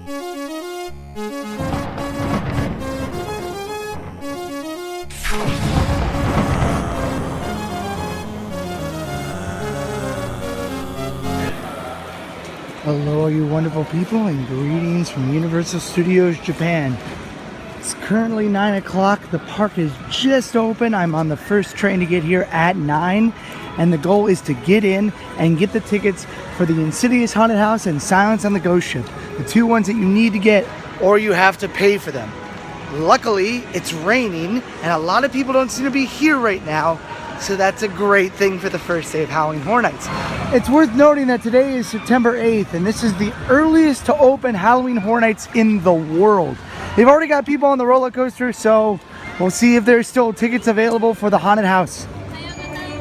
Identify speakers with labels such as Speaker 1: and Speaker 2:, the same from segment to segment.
Speaker 1: Hello, you wonderful people, and greetings from Universal Studios Japan. It's currently 9 o'clock. The park is just open. I'm on the first train to get here at 9, and the goal is to get in and get the tickets for the Insidious Haunted House and Silence on the Ghostship, the two ones that you need to get, or you have to pay for them. Luckily, it's raining, and a lot of people don't seem to be here right now, so that's a great thing for the first day of Halloween Horror Nights. It's worth noting that today is September 8th, and this is the earliest to open Halloween Horror Nights in the world. They've already got people on the roller coaster, so we'll see if there's still tickets available for the haunted house.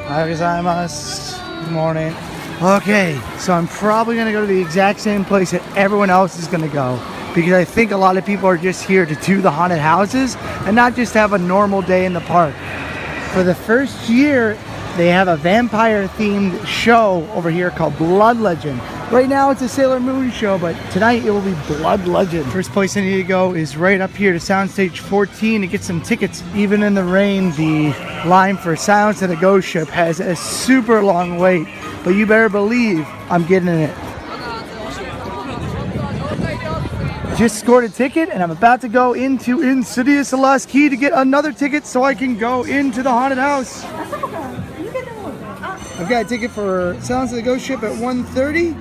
Speaker 1: Ohayou gozaimasu. Good morning. Okay, so I'm probably going to go to the exact same place that everyone else is going to go, because I think a lot of people are just here to do the haunted houses and not just have a normal day in the park. For the first year, they have a vampire-themed show over here called Blood Legend. Right now it's a Sailor Moon show, but tonight it will be Blood Legend. First place I need to go is right up here to Soundstage 14 to get some tickets. Even in the rain, the line for Silence of the Ghostship has a super long wait, but you better believe I'm getting in it. Just scored a ticket, and I'm about to go into Insidious the Last Key to get another ticket so I can go into the haunted house. I've got a ticket for Silence of the Ghostship at 1:30,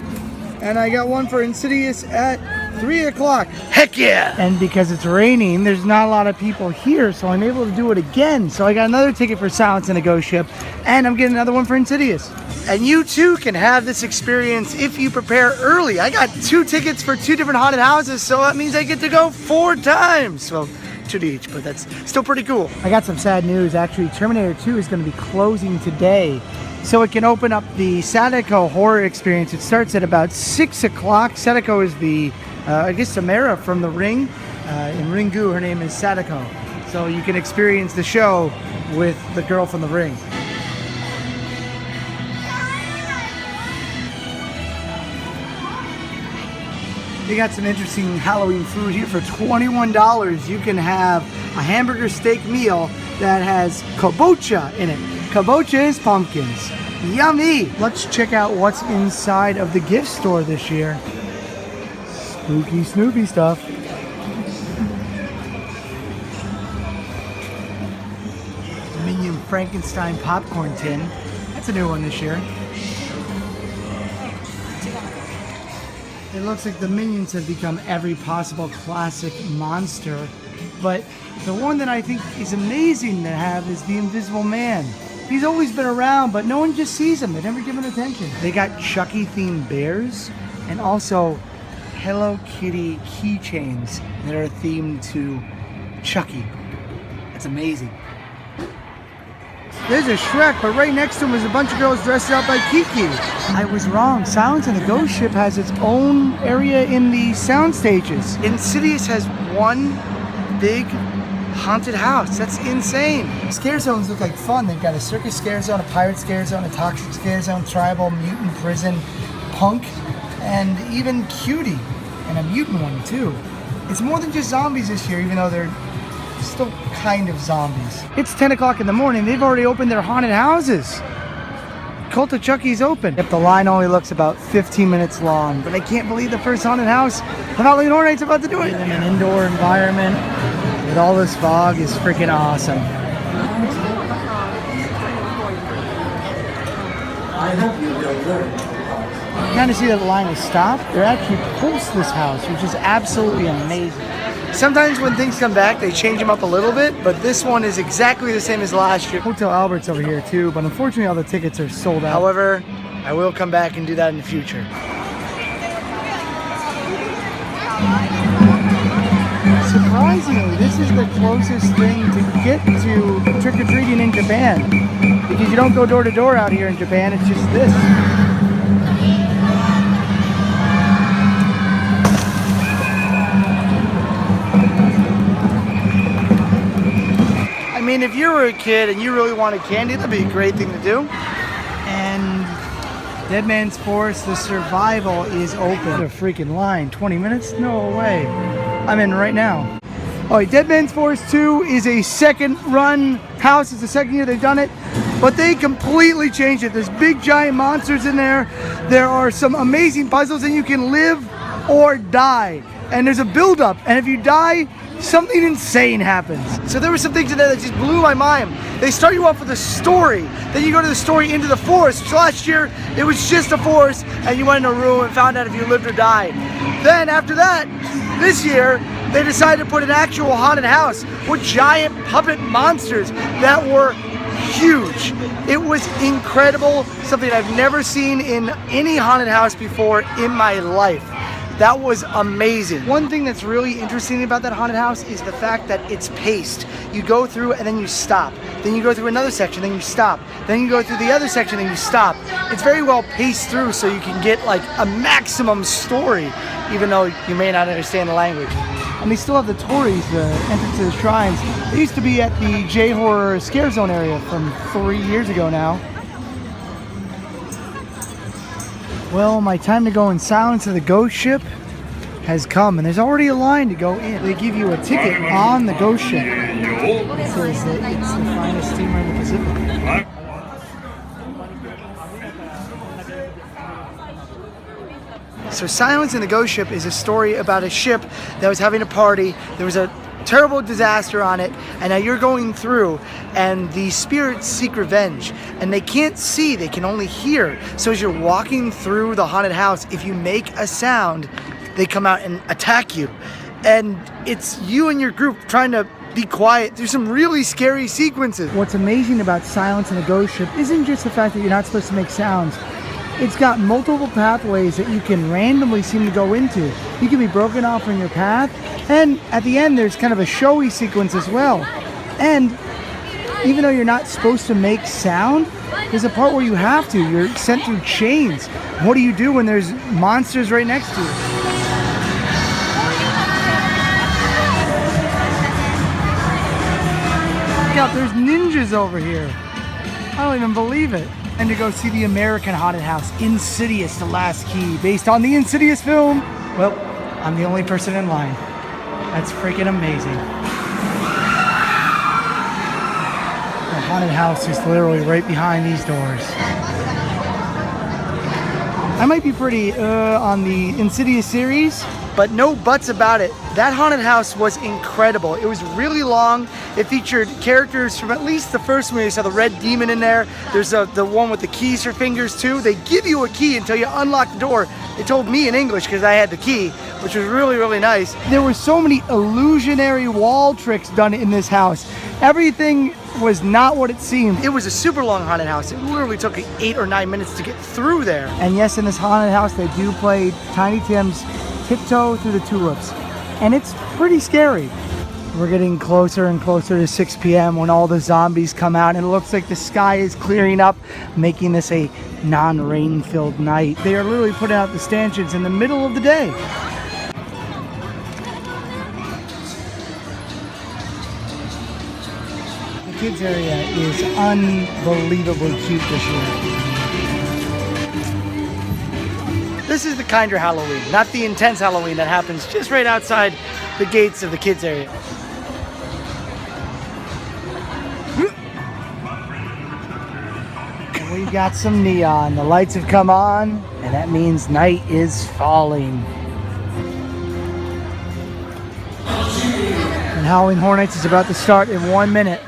Speaker 1: and I got one for Insidious at 3 o'clock. Heck yeah! And because it's raining, there's not a lot of people here, so I'm able to do it again. So I got another ticket for Silence in the Ghostship, and I'm getting another one for Insidious. And you too can have this experience if you prepare early. I got 2 tickets for 2 different haunted houses, so that means I get to go 4 times. Well, 2 to each, but that's still pretty cool. I got some sad news. Actually, Terminator 2 is going to be closing today, so it can open up the Sadako horror experience. It starts at about 6 o'clock. Sadako is the, I guess, Samara from The Ring. In Ringu, her name is Sadako. So you can experience the show with the girl from The Ring. They got some interesting Halloween food here for $21. You can have a hamburger steak meal that has kabocha in it. Kabocha is pumpkins. Yummy! Let's check out what's inside of the gift store this year. Spooky Snoopy stuff. Minion Frankenstein popcorn tin. That's a new one this year. It looks like the Minions have become every possible classic monster, but the one that I think is amazing to have is the Invisible Man. He's always been around, but no one just sees him. They never give him attention. They got Chucky themed bears and also Hello Kitty keychains that are themed to Chucky. That's amazing. There's a Shrek, but right next to him is a bunch of girls dressed up like Kiki. I was wrong. Silence of the Ghostship has its own area in the sound stages. Insidious has one big haunted house. That's insane. Scare zones look like fun. They've got a circus scare zone, a pirate scare zone, a toxic scare zone, tribal, mutant prison, punk, and even cutie, and a mutant one too. It's more than just zombies this year, even though they're still kind of zombies. It's 10 o'clock in the morning. They've already opened their haunted houses. Cult of Chucky's open. If the line only looks about 15 minutes long, but I can't believe the first haunted house of Halloween Horror Nights about to do it. In an indoor environment with all this fog is freaking awesome. I hope you will learn. You kind of see that the line has stopped. They're actually pulsed this house, which is absolutely amazing. Sometimes when things come back, they change them up a little bit, but this one is exactly the same as last year. Hotel Albert's over here too, but unfortunately all the tickets are sold out. However, I will come back and do that in the future. Surprisingly, this is the closest thing to get to trick-or-treating in Japan, because you don't go door to door out here in Japan, it's just this. I mean, if you were a kid and you really wanted candy, that'd be a great thing to do. And Dead Man's Forest, the survival is open. A freaking line, 20 minutes? No way. I'm in right now. All right, Dead Man's Forest 2 is a second run house. It's the second year they've done it, but they completely changed it. There's big giant monsters in there. There are some amazing puzzles, and you can live or die. And there's a build-up, and if you die, something insane happens. So there were some things in there that just blew my mind. They start you off with a story, then you go to the story into the forest. So last year, it was just a forest, and you went in a room and found out if you lived or died. Then after that, this year, they decided to put an actual haunted house with giant puppet monsters that were huge. It was incredible, something I've never seen in any haunted house before in my life. That was amazing. One thing that's really interesting about that haunted house is the fact that it's paced. You go through and then you stop. Then you go through another section, then you stop. Then you go through the other section, then you stop. It's very well paced through so you can get like a maximum story, even though you may not understand the language. And they still have the Tories, the entrance to the shrines. They used to be at the J-Horror Scare Zone area from 3 years ago now. Well, my time to go in silence of the ghost ship has come, and there's already a line to go in. They give you a ticket on the ghost ship. It says that it's the finest steamer in the Pacific. So Silence in the Ghost Ship is a story about a ship that was having a party. There was a terrible disaster on it, and now you're going through, and the spirits seek revenge, and they can't see, they can only hear. So as you're walking through the haunted house, if you make a sound, they come out and attack you. And it's you and your group trying to be quiet. There's some really scary sequences. What's amazing about Silence in the Ghost Ship isn't just the fact that you're not supposed to make sounds. It's got multiple pathways that you can randomly seem to go into. You can be broken off from your path, and at the end there's kind of a showy sequence as well. And even though you're not supposed to make sound, there's a part where you have to. You're sent through chains. What do you do when there's monsters right next to you? Look out, there's ninjas over here. I don't even believe it. And to go see the American haunted house, Insidious, The Last Key, based on the Insidious film. Well, I'm the only person in line. That's freaking amazing. The haunted house is literally right behind these doors. I might be pretty on the Insidious series, but no buts about it. That haunted house was incredible. It was really long. It featured characters from at least the first movie. You saw the red demon in there. There's the one with the keys for fingers too. They give you a key until you unlock the door. They told me in English because I had the key, which was really, really nice. There were so many illusionary wall tricks done in this house. Everything was not what it seemed. It was a super long haunted house. It literally took 8 or 9 minutes to get through there. And yes, in this haunted house, they do play Tiny Tim's Tiptoe Through the Tulips. And it's pretty scary. We're getting closer and closer to 6 p.m. when all the zombies come out, and it looks like the sky is clearing up, making this a non-rain-filled night. They are literally putting out the stanchions in the middle of the day. The kids area is unbelievably cute this year. This is the kinder Halloween, not the intense Halloween that happens just right outside the gates of the kids area. And we got some neon. The lights have come on, and that means night is falling. And Halloween Horror Nights is about to start in 1 minute.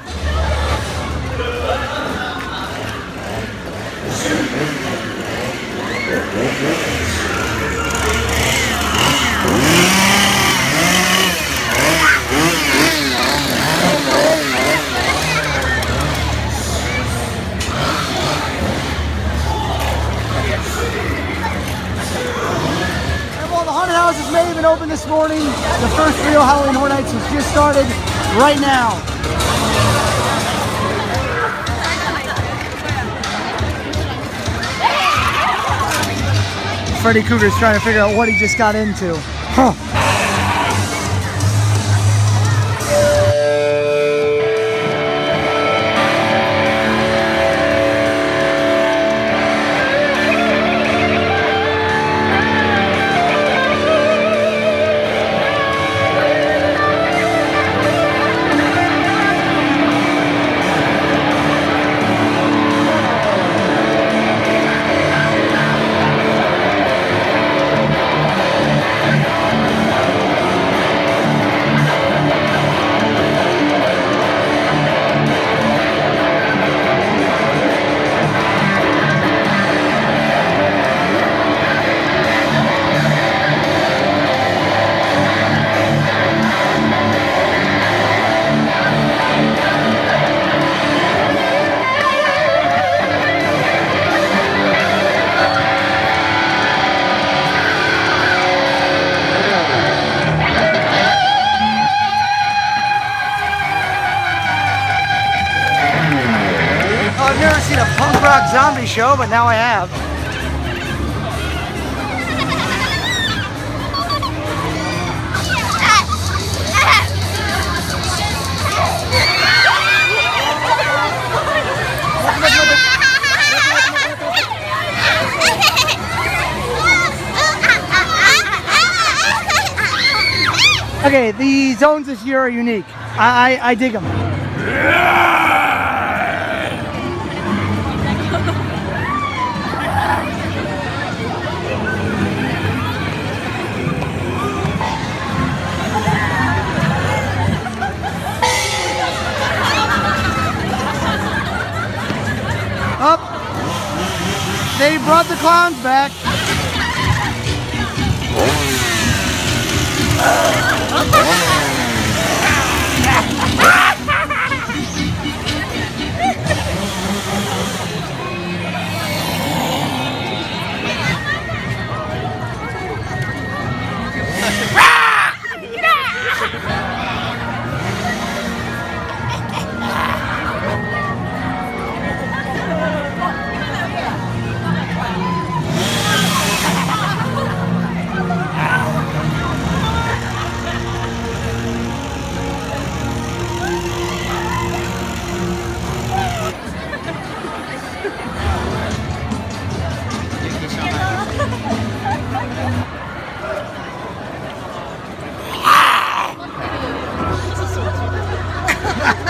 Speaker 1: May even open this morning. The first real Halloween Horror Nights has just started right now. Freddy Krueger's trying to figure out what he just got into. Huh. show, but now I have. Okay, the zones this year are unique. I dig them. Up. They brought the clowns back.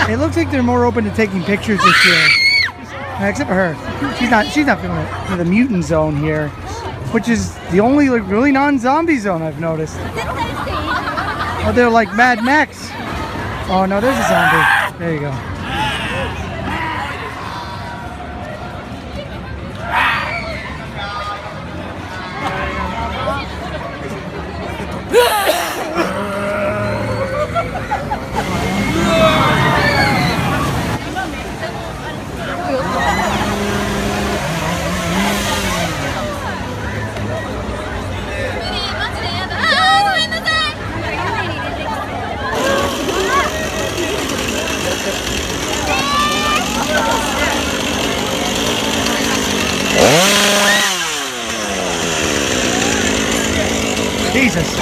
Speaker 1: It looks like they're more open to taking pictures this year. Except for her. She's not feeling it. For the mutant zone here, which is the only like really non-zombie zone I've noticed. Oh, they're like Mad Max. Oh no, there's a zombie. There you go. Jesus.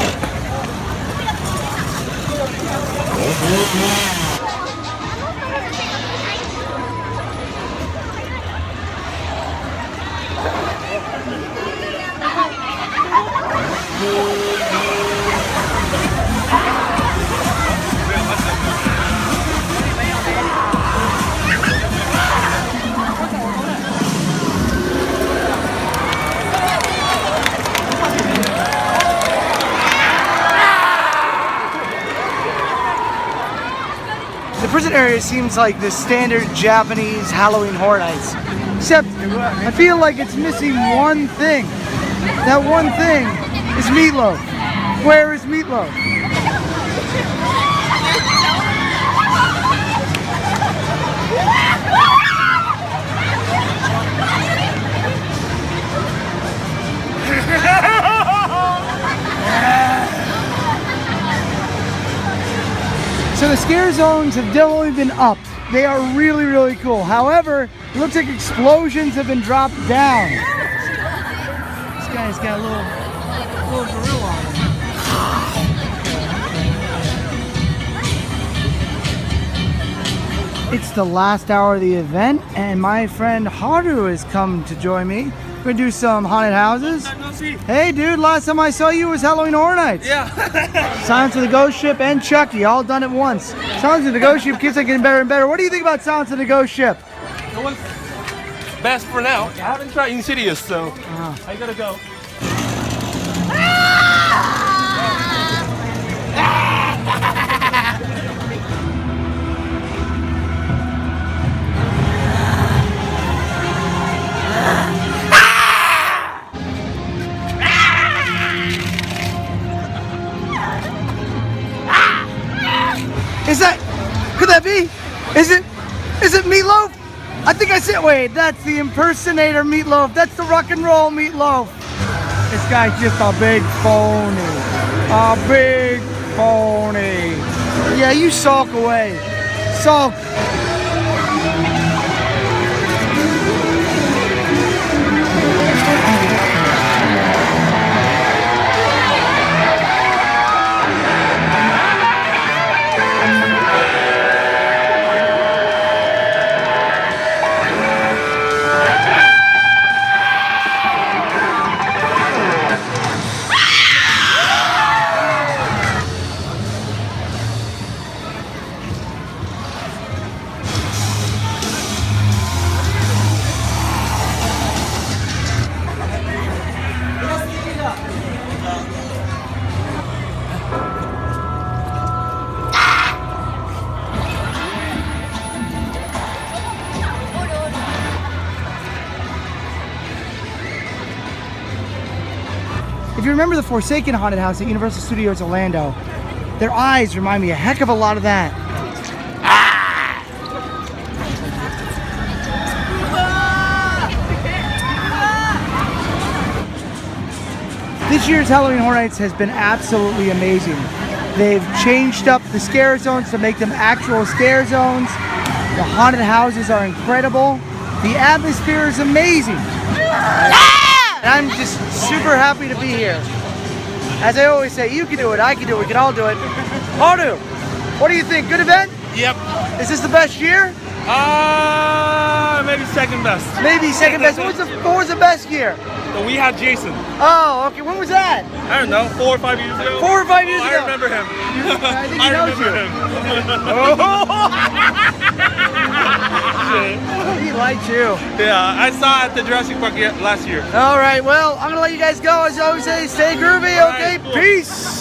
Speaker 1: The prison area seems like the standard Japanese Halloween Horror Nights, except I feel like it's missing one thing. That one thing is Meatloaf. Where is Meatloaf? So the scare zones have definitely been upped. They are really, really cool. However, it looks like explosions have been dropped down. This guy's got a little gorilla on him. It's the last hour of the event, and my friend Haru has come to join me. We're gonna do some haunted houses. Hey dude, last time I saw you was Halloween Horror Nights.
Speaker 2: Yeah.
Speaker 1: Silence of the Ghostship and Chucky, all done at once. Silence of the Ghostship keeps on getting better and better. What do you think about Silence of the Ghostship?
Speaker 2: It was best for now. I haven't tried Insidious, so I gotta go.
Speaker 1: Could that be? Is it Meatloaf? I think I said, wait, that's the impersonator Meatloaf. That's the rock and roll Meatloaf. This guy's just a big phony. A big phony. Yeah, you sulk away. Sulk. remember the Forsaken haunted house at Universal Studios Orlando, their eyes remind me a heck of a lot of that. This year's Halloween Horror Nights has been absolutely amazing. They've changed up the scare zones to make them actual scare zones. The haunted houses are incredible. The atmosphere is amazing. And I'm just super happy to be here. As I always say, you can do it, I can do it, we can all do it. Hardu, what do you think? Good event?
Speaker 2: Yep.
Speaker 1: Is this the best year?
Speaker 2: Maybe second best.
Speaker 1: Maybe second best. What was the best year?
Speaker 2: So we had Jason.
Speaker 1: Oh, okay. When was that?
Speaker 2: I don't know, 4 or 5 years ago.
Speaker 1: 4 or 5 years ago.
Speaker 2: I remember him.
Speaker 1: I think he knows you. He liked you.
Speaker 2: Yeah, I saw at the Jurassic Park last year.
Speaker 1: All right. Well, I'm gonna let you guys go. As I always say, stay groovy.
Speaker 2: All
Speaker 1: Okay.
Speaker 2: right, cool.
Speaker 1: Peace.